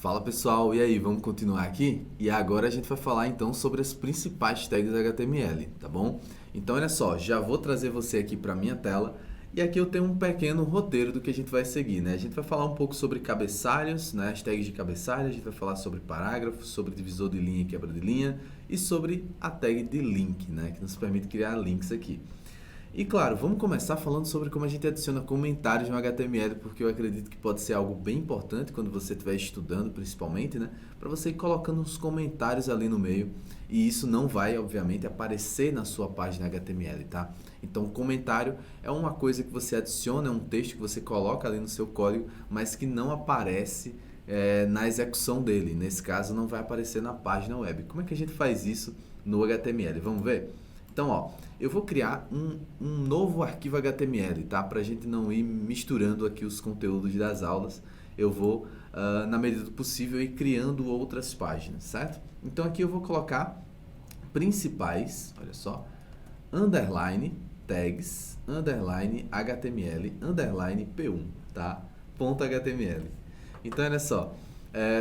Fala pessoal, e aí, vamos continuar aqui? E agora a gente vai falar então sobre as principais tags HTML, tá bom? Então olha só, já vou trazer você aqui para minha tela e aqui eu tenho um pequeno roteiro do que a gente vai seguir, né? A gente vai falar um pouco sobre cabeçalhos, né? As tags de cabeçalho, a gente vai falar sobre parágrafos, sobre divisor de linha e quebra de linha e sobre a tag de link, né? Que nos permite criar links aqui. E claro, vamos começar falando sobre como a gente adiciona comentários no HTML, porque eu acredito que pode ser algo bem importante quando você estiver estudando, principalmente, né? Para você ir colocando uns comentários ali no meio. E isso não vai, obviamente, aparecer na sua página HTML, tá? Então, comentário é uma coisa que você adiciona, é um texto que você coloca ali no seu código, mas que não aparece na execução dele. Nesse caso, não vai aparecer na página web. Como é que a gente faz isso no HTML? Vamos ver? Então, ó, eu vou criar um novo arquivo HTML, tá? Para a gente não ir misturando aqui os conteúdos das aulas, eu vou, na medida do possível, ir criando outras páginas, certo? Então, aqui eu vou colocar principais, olha só, underline, tags, underline, HTML, underline, P1, tá? Ponto HTML. Então, olha só.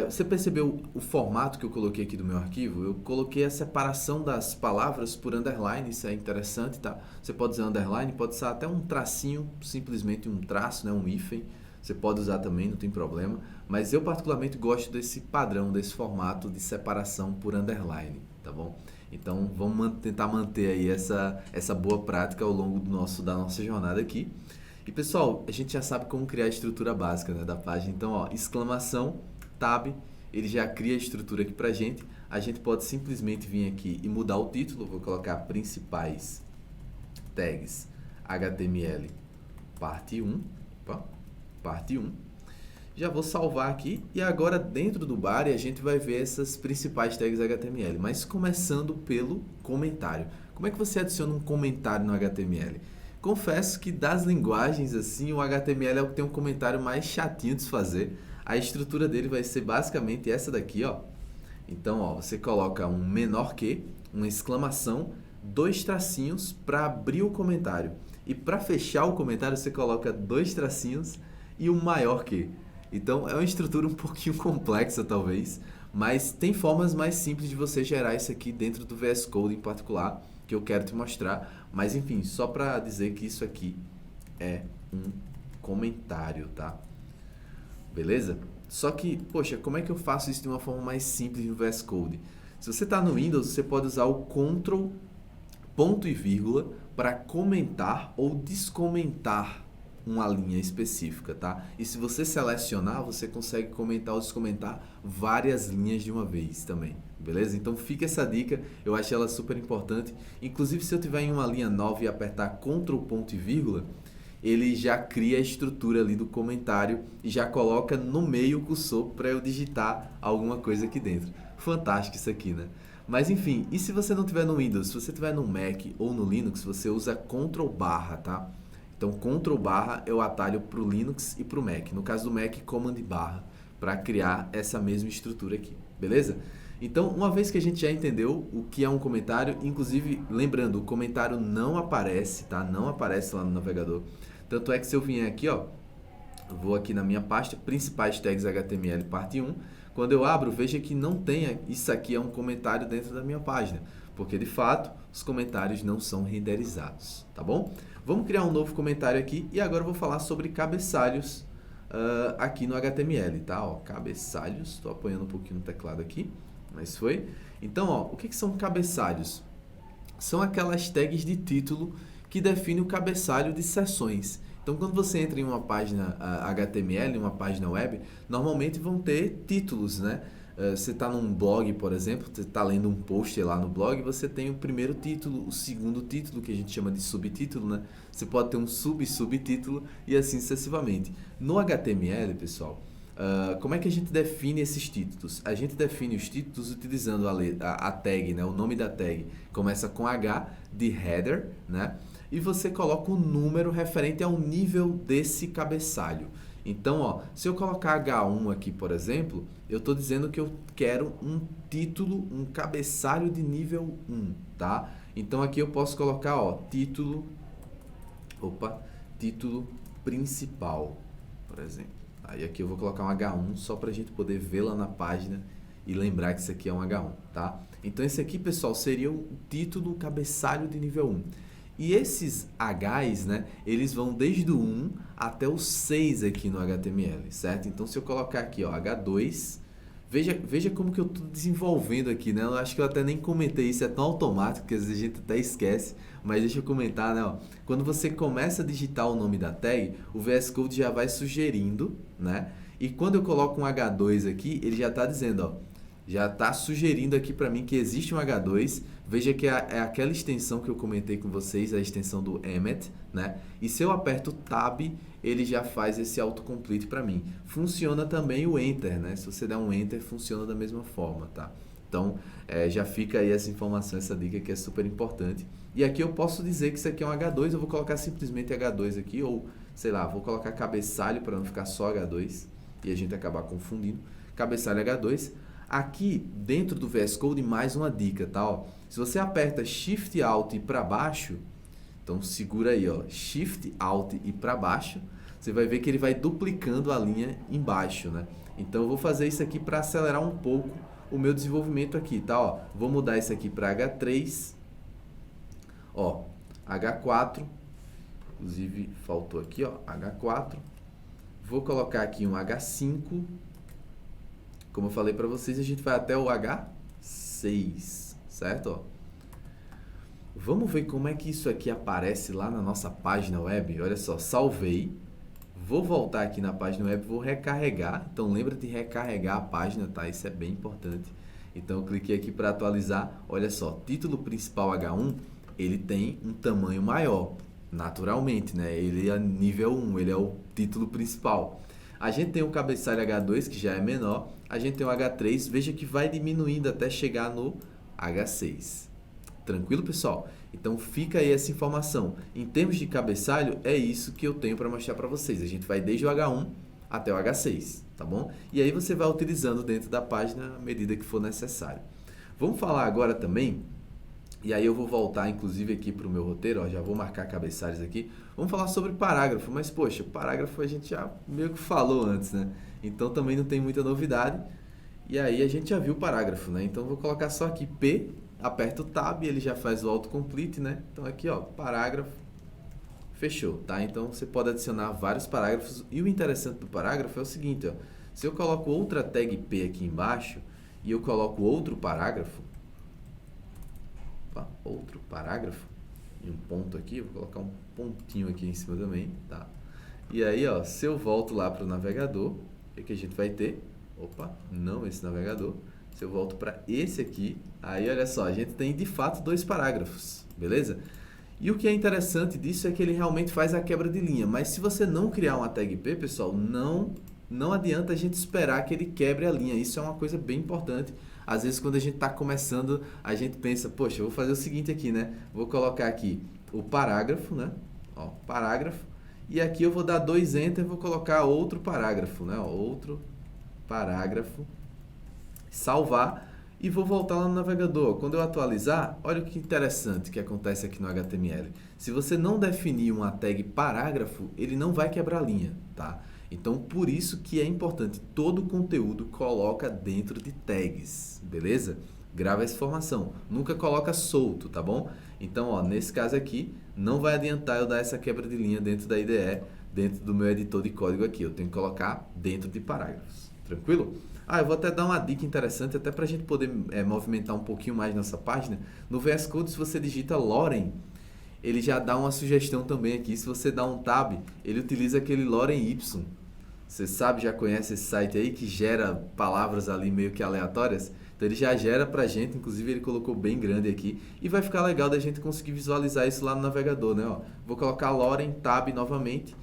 Você percebeu o formato que eu coloquei aqui do meu arquivo? Eu coloquei a separação das palavras por underline, isso é interessante, tá? Você pode usar underline, pode usar até um tracinho, simplesmente um traço, né? Um hífen. Você pode usar também, não tem problema. Mas eu particularmente gosto desse padrão, desse formato de separação por underline, tá bom? Então vamos tentar manter aí essa boa prática ao longo da nossa jornada aqui. E pessoal, a gente já sabe como criar a estrutura básica, né, da página. Então, ó, exclamação, tab, ele já cria a estrutura aqui pra gente. A gente pode simplesmente vir aqui e mudar o título. Vou colocar principais tags HTML parte 1. Opa, parte 1. Já vou salvar aqui e agora dentro do body a gente vai ver essas principais tags HTML, mas começando pelo comentário. Como é que você adiciona um comentário no HTML? Confesso que das linguagens assim, o HTML é o que tem um comentário mais chatinho de se fazer. A estrutura dele vai ser basicamente essa daqui, ó. Então, ó, você coloca um menor que, uma exclamação, dois tracinhos para abrir o comentário. E para fechar o comentário, você coloca dois tracinhos e um maior que. Então, é uma estrutura um pouquinho complexa, talvez, mas tem formas mais simples de você gerar isso aqui dentro do VS Code em particular, que eu quero te mostrar. Mas, enfim, só para dizer que isso aqui é um comentário, tá? Beleza? Só que, poxa, como é que eu faço isso de uma forma mais simples no VS Code? Se você está no Windows, você pode usar o Ctrl, ponto e vírgula para comentar ou descomentar uma linha específica, tá? E se você selecionar, você consegue comentar ou descomentar várias linhas de uma vez também, beleza? Então fica essa dica, eu acho ela super importante. Inclusive, se eu tiver em uma linha nova e apertar Ctrl, ponto e vírgula, ele já cria a estrutura ali do comentário e já coloca no meio o cursor para eu digitar alguma coisa aqui dentro. Fantástico isso aqui, né? Mas enfim, e se você não tiver no Windows, se você tiver no Mac ou no Linux, você usa Ctrl barra, tá? Então Ctrl barra é o atalho para o Linux e para o Mac. No caso do Mac, Command barra, para criar essa mesma estrutura aqui, beleza? Então, uma vez que a gente já entendeu o que é um comentário, inclusive, lembrando, o comentário não aparece, tá? Não aparece lá no navegador. Tanto é que se eu vier aqui, ó, vou aqui na minha pasta, principais tags HTML parte 1, quando eu abro, veja que não tem, isso aqui é um comentário dentro da minha página, porque de fato, os comentários não são renderizados, tá bom? Vamos criar um novo comentário aqui e agora eu vou falar sobre cabeçalhos aqui no HTML, tá? Ó, cabeçalhos, estou apoiando um pouquinho no teclado aqui, mas foi. Então, ó, o que são cabeçalhos? São aquelas tags de título que definem o cabeçalho de seções. Então, quando você entra em uma página HTML, uma página web, normalmente vão ter títulos, né? Você está num blog, por exemplo, você está lendo um post lá no blog, você tem o primeiro título, o segundo título, que a gente chama de subtítulo, né? Você pode ter um subtítulo e assim sucessivamente. No HTML, pessoal, como é que a gente define esses títulos? A gente define os títulos utilizando a tag, né? O nome da tag começa com H de header, né? E você coloca um número referente ao nível desse cabeçalho. Então, ó, se eu colocar H1 aqui, por exemplo, eu estou dizendo que eu quero um título, um cabeçalho de nível 1, tá? Então aqui eu posso colocar, ó, título principal, por exemplo. Tá? E aqui eu vou colocar um H1 só para a gente poder ver lá na página e lembrar que isso aqui é um H1, tá? Então esse aqui, pessoal, seria o título, o cabeçalho de nível 1. E esses Hs, né, eles vão desde o 1 até o 6 aqui no HTML, certo? Então se eu colocar aqui, ó, H2, veja como que eu estou desenvolvendo aqui, né? Eu acho que eu até nem comentei isso, é tão automático que às vezes a gente até esquece, mas deixa eu comentar, né? Ó, quando você começa a digitar o nome da tag, o VS Code já vai sugerindo, né? E quando eu coloco um H2 aqui, ele já está dizendo, ó, já está sugerindo aqui para mim que existe um H2. Veja que é aquela extensão que eu comentei com vocês, a extensão do Emmet, né? E se eu aperto Tab, ele já faz esse autocomplete para mim. Funciona também o Enter, né? Se você der um Enter, funciona da mesma forma, tá? Então, já fica aí essa informação, essa dica que é super importante. E aqui eu posso dizer que isso aqui é um H2, eu vou colocar simplesmente H2 aqui, ou, sei lá, vou colocar cabeçalho para não ficar só H2 e a gente acabar confundindo. Cabeçalho H2. Aqui, dentro do VS Code, mais uma dica, tá? Ó, se você aperta Shift Alt e para baixo, então segura aí, ó, Shift Alt e para baixo, você vai ver que ele vai duplicando a linha embaixo, né? Então eu vou fazer isso aqui para acelerar um pouco o meu desenvolvimento aqui, tá? Ó, vou mudar isso aqui para H3, ó, H4, inclusive faltou aqui, ó, H4. Vou colocar aqui um H5. Como eu falei para vocês, a gente vai até o H6, certo? Ó. Vamos ver como é que isso aqui aparece lá na nossa página web. Olha só, salvei. Vou voltar aqui na página web, vou recarregar. Então, lembra de recarregar a página, tá? Isso é bem importante. Então, eu cliquei aqui para atualizar. Olha só, título principal H1, ele tem um tamanho maior, naturalmente, né? Ele é nível 1, ele é o título principal. A gente tem o cabeçalho H2, que já é menor. A gente tem o H3, veja que vai diminuindo até chegar no H6. Tranquilo, pessoal? Então, fica aí essa informação. Em termos de cabeçalho, é isso que eu tenho para mostrar para vocês. A gente vai desde o H1 até o H6, tá bom? E aí você vai utilizando dentro da página à medida que for necessário. Vamos falar agora também, e aí eu vou voltar, inclusive, aqui para o meu roteiro, ó, já vou marcar cabeçalhos aqui. Vamos falar sobre parágrafo, mas, poxa, parágrafo a gente já meio que falou antes, né? Então, também não tem muita novidade. E aí, a gente já viu o parágrafo, né? Então, vou colocar só aqui P, aperto o Tab e ele já faz o autocomplete, né? Então, aqui, ó, parágrafo, fechou, tá? Então, você pode adicionar vários parágrafos. E o interessante do parágrafo é o seguinte, ó. Se eu coloco outra tag P aqui embaixo e eu coloco outro parágrafo, outro parágrafo e um ponto aqui, vou colocar um pontinho aqui em cima também, tá? E aí, ó, se eu volto lá para o navegador, o que a gente vai ter? Opa, não esse navegador. Se eu volto para esse aqui, aí olha só, a gente tem de fato dois parágrafos, beleza? E o que é interessante disso é que ele realmente faz a quebra de linha, mas se você não criar uma tag P, pessoal, não adianta a gente esperar que ele quebre a linha. Isso é uma coisa bem importante. Às vezes, quando a gente está começando, a gente pensa, poxa, eu vou fazer o seguinte aqui, né? Vou colocar aqui o parágrafo, né? Ó, parágrafo. E aqui eu vou dar 2 Enter e vou colocar outro parágrafo, né? Ó, outro parágrafo. Salvar e vou voltar lá no navegador. Quando eu atualizar, olha o que interessante que acontece aqui no HTML. Se você não definir uma tag parágrafo, ele não vai quebrar a linha, tá? Então, por isso que é importante, todo o conteúdo coloca dentro de tags, beleza? Grava essa informação, nunca coloca solto, tá bom? Então, ó, nesse caso aqui, não vai adiantar eu dar essa quebra de linha dentro da IDE, dentro do meu editor de código aqui, eu tenho que colocar dentro de parágrafos, tranquilo? Eu vou até dar uma dica interessante, até para a gente poder movimentar um pouquinho mais nossa página. No VS Code, se você digita Lorem, ele já dá uma sugestão também aqui. Se você dá um Tab, ele utiliza aquele Lorem Y. Você sabe, já conhece esse site aí que gera palavras ali meio que aleatórias? Então ele já gera pra gente, inclusive ele colocou bem grande aqui. E vai ficar legal da gente conseguir visualizar isso lá no navegador, né? Ó, vou colocar Lorem Tab novamente.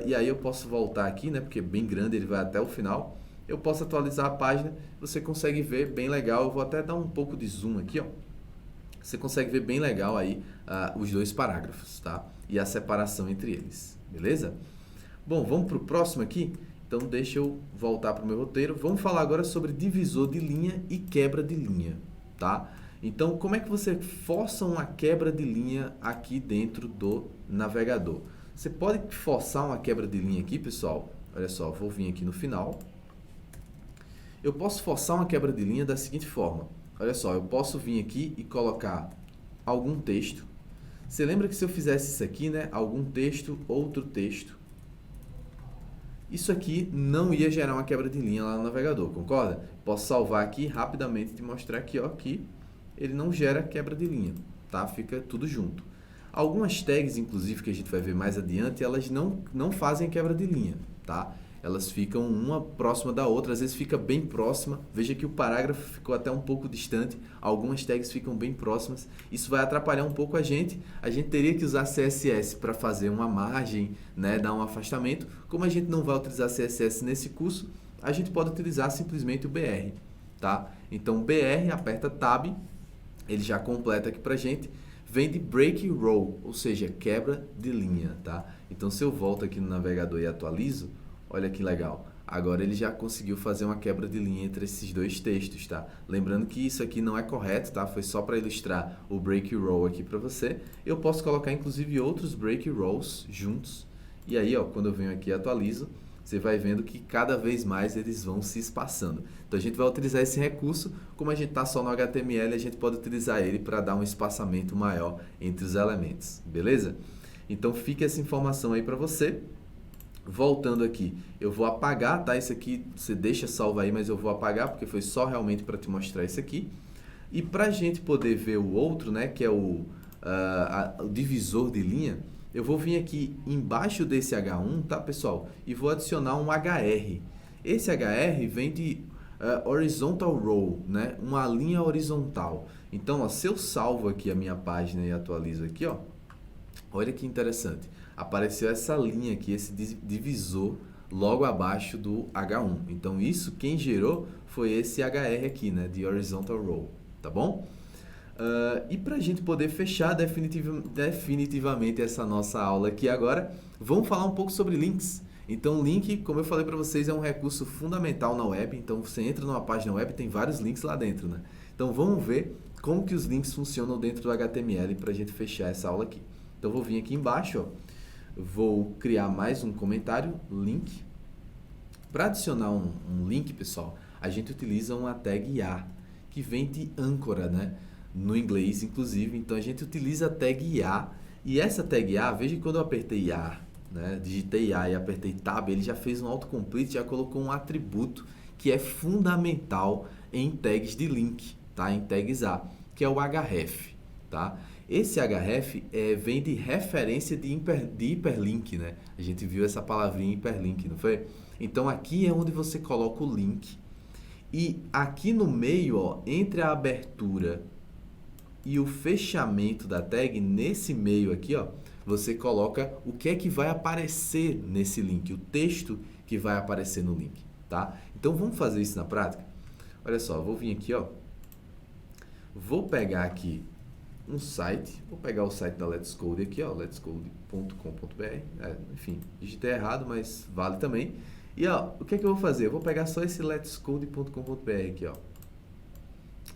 E aí eu posso voltar aqui, né? Porque é bem grande, ele vai até o final. Eu posso atualizar a página, você consegue ver bem legal. Eu vou até dar um pouco de zoom aqui, ó. Você consegue ver bem legal aí os dois parágrafos, tá? E a separação entre eles, beleza? Bom, vamos para o próximo aqui? Então, deixa eu voltar para o meu roteiro. Vamos falar agora sobre divisor de linha e quebra de linha, tá? Então, como é que você força uma quebra de linha aqui dentro do navegador? Você pode forçar uma quebra de linha aqui, pessoal, Olha só, vou vir aqui no final. Eu posso forçar uma quebra de linha da seguinte forma. Olha só, eu posso vir aqui e colocar algum texto. Você lembra que se eu fizesse isso aqui, né? Algum texto, outro texto. Isso aqui não ia gerar uma quebra de linha lá no navegador, concorda? Posso salvar aqui rapidamente e te mostrar aqui, ó, que ele não gera quebra de linha, tá? Fica tudo junto. Algumas tags, inclusive, que a gente vai ver mais adiante, elas não fazem quebra de linha, tá? Elas ficam uma próxima da outra, às vezes fica bem próxima. Veja que o parágrafo ficou até um pouco distante, algumas tags ficam bem próximas. Isso vai atrapalhar um pouco a gente. A gente teria que usar CSS para fazer uma margem, né, dar um afastamento. Como a gente não vai utilizar CSS nesse curso, a gente pode utilizar simplesmente o BR, tá? Então, BR, aperta Tab, ele já completa aqui pra gente. Vem de break row, ou seja, quebra de linha, tá? Então, se eu volto aqui no navegador e atualizo, olha que legal. Agora ele já conseguiu fazer uma quebra de linha entre esses dois textos, tá? Lembrando que isso aqui não é correto, tá? Foi só para ilustrar o break row aqui para você. Eu posso colocar inclusive outros break rows juntos. E aí, ó, quando eu venho aqui e atualizo, você vai vendo que cada vez mais eles vão se espaçando. Então a gente vai utilizar esse recurso, como a gente está só no HTML, a gente pode utilizar ele para dar um espaçamento maior entre os elementos, beleza? Então fica essa informação aí para você. Voltando aqui, eu vou apagar, tá? Isso aqui você deixa salvo aí, mas eu vou apagar porque foi só realmente para te mostrar isso aqui. E para a gente poder ver o outro, né, que é o divisor de linha, eu vou vir aqui embaixo desse H1, tá, pessoal? E vou adicionar um HR. Esse HR vem de horizontal row, né? Uma linha horizontal. Então, ó, se eu salvo aqui a minha página e atualizo aqui, ó, olha que interessante. Apareceu essa linha aqui, esse divisor logo abaixo do H1. Então, isso quem gerou foi esse HR aqui, né? De horizontal row, tá bom? E para a gente poder fechar definitivamente essa nossa aula aqui agora, vamos falar um pouco sobre links. Então, link, como eu falei para vocês, é um recurso fundamental na web. Então, você entra numa página web, tem vários links lá dentro, né? Então, vamos ver como que os links funcionam dentro do HTML para a gente fechar essa aula aqui. Então, vou vir aqui embaixo, ó, vou criar mais um comentário, link. Para adicionar um link, pessoal, a gente utiliza uma tag A, que vem de âncora, né? No inglês, inclusive. Então, a gente utiliza a tag A. E essa tag A, veja que quando eu apertei A, né, digitei A e apertei Tab, ele já fez um autocomplete, já colocou um atributo que é fundamental em tags de link, tá? Em tags A, que é o href, tá? Esse href vem de referência de hiperlink, né? A gente viu essa palavrinha hiperlink, não foi? Então, aqui é onde você coloca o link. E aqui no meio, ó, entre a abertura e o fechamento da tag, nesse meio aqui, ó, você coloca o que é que vai aparecer nesse link, o texto que vai aparecer no link, tá? Então, vamos fazer isso na prática? Olha só, vou vir aqui, ó, vou pegar aqui um site, vou pegar o site da Let's Code aqui, ó, letscode.com.br, enfim, digitei errado, mas vale também. E, ó, o que é que eu vou fazer? Eu vou pegar só esse letscode.com.br aqui, ó.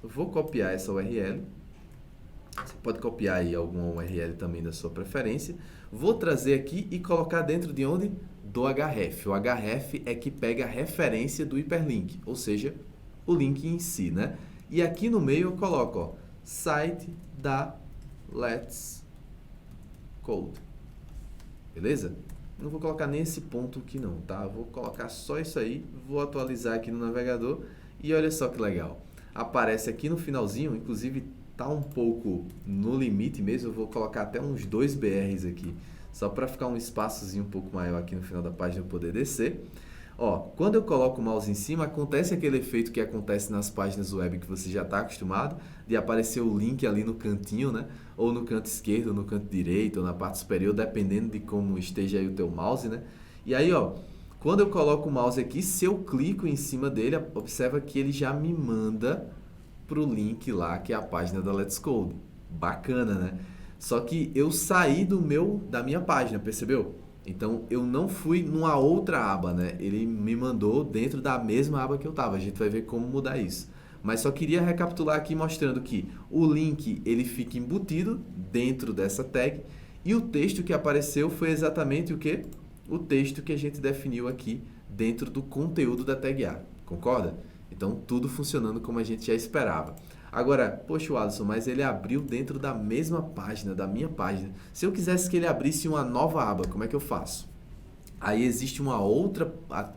Eu vou copiar essa URL. Você pode copiar aí alguma URL também da sua preferência. Vou trazer aqui e colocar dentro de onde? Do href. O href é que pega a referência do hiperlink, ou seja, o link em si, né? E aqui no meio eu coloco, ó, site da Let's Code. Beleza? Não vou colocar nem esse ponto aqui não, tá? Vou colocar só isso aí, vou atualizar aqui no navegador e olha só que legal. Aparece aqui no finalzinho, inclusive tá um pouco no limite mesmo, eu vou colocar até uns 2 BRs aqui, só para ficar um espaçozinho um pouco maior aqui no final da página eu poder descer. Ó, quando eu coloco o mouse em cima, acontece aquele efeito que acontece nas páginas web que você já está acostumado, de aparecer o link ali no cantinho, né? Ou no canto esquerdo, ou no canto direito, ou na parte superior, dependendo de como esteja aí o teu mouse, né? E aí, ó, quando eu coloco o mouse aqui, se eu clico em cima dele, observa que ele já me manda para o link lá, que é a página da Let's Code. Bacana, né? Só que eu saí da minha página, percebeu? Então, eu não fui numa outra aba, né? Ele me mandou dentro da mesma aba que eu estava. A gente vai ver como mudar isso. Mas só queria recapitular aqui mostrando que o link ele fica embutido dentro dessa tag e o texto que apareceu foi exatamente o quê? o texto que a gente definiu aqui dentro do conteúdo da tag A, concorda? Então, tudo funcionando como a gente já esperava. Agora, poxa, Alisson, mas ele abriu dentro da mesma página, da minha página. Se eu quisesse que ele abrisse uma nova aba, como é que eu faço? Aí existe uma outra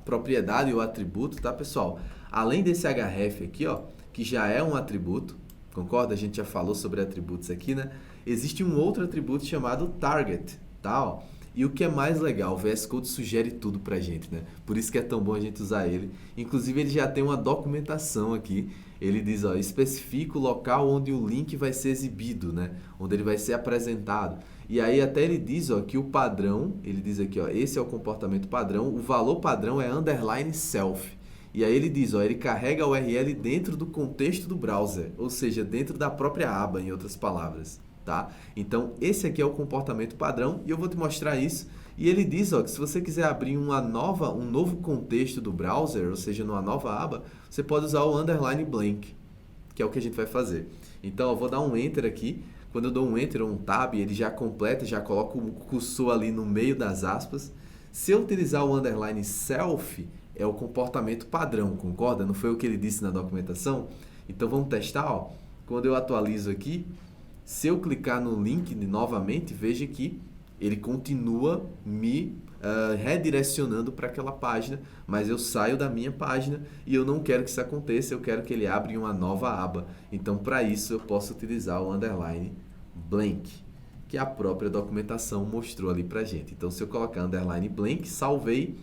propriedade ou atributo, tá, pessoal? Além desse href aqui, ó, que já é um atributo, concorda? A gente já falou sobre atributos aqui, né? Existe um outro atributo chamado target, tá? Ó. E o que é mais legal, o VS Code sugere tudo pra gente, né? Por isso que é tão bom a gente usar ele. Inclusive, ele já tem uma documentação aqui. Ele diz, ó, especifica o local onde o link vai ser exibido, né? Onde ele vai ser apresentado. E aí até ele diz, ó, que o padrão, ele diz aqui, ó, esse é o comportamento padrão, o valor padrão é underline self. E aí ele diz, ó, ele carrega a URL dentro do contexto do browser, ou seja, dentro da própria aba, em outras palavras. Tá? Então, esse aqui é o comportamento padrão e eu vou te mostrar isso. E ele diz, ó, que se você quiser abrir um novo contexto do browser, ou seja, numa nova aba, você pode usar o underline blank, que é o que a gente vai fazer. Então, eu vou dar um enter aqui. Quando eu dou um enter ou um tab, ele já completa, já coloca o cursor ali no meio das aspas. Se eu utilizar o underline self, é o comportamento padrão, concorda? Não foi o que ele disse na documentação? Então, vamos testar, ó. Quando eu atualizo aqui, se eu clicar no link novamente, veja que ele continua me redirecionando para aquela página, mas eu saio da minha página e eu não quero que isso aconteça, eu quero que ele abra em uma nova aba. Então, para isso, eu posso utilizar o underline blank, que a própria documentação mostrou ali para gente. Então, se eu colocar underline blank, salvei,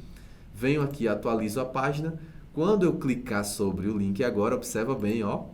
venho aqui, atualizo a página. Quando eu clicar sobre o link agora, observa bem, ó,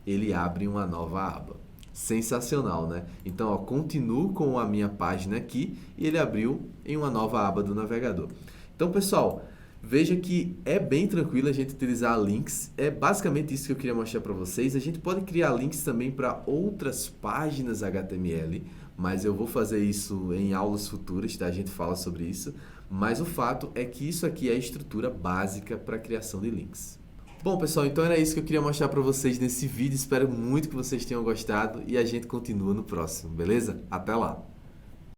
ele abre uma nova aba. Sensacional, né? Então, ó, continuo com a minha página aqui e ele abriu em uma nova aba do navegador. Então, pessoal, veja que é bem tranquilo a gente utilizar links. É basicamente isso que eu queria mostrar para vocês. A gente pode criar links também para outras páginas HTML, mas eu vou fazer isso em aulas futuras, tá? A gente fala sobre isso. Mas o fato é que isso aqui é a estrutura básica para a criação de links. Bom, pessoal, então era isso que eu queria mostrar para vocês nesse vídeo. Espero muito que vocês tenham gostado e a gente continua no próximo, beleza? Até lá!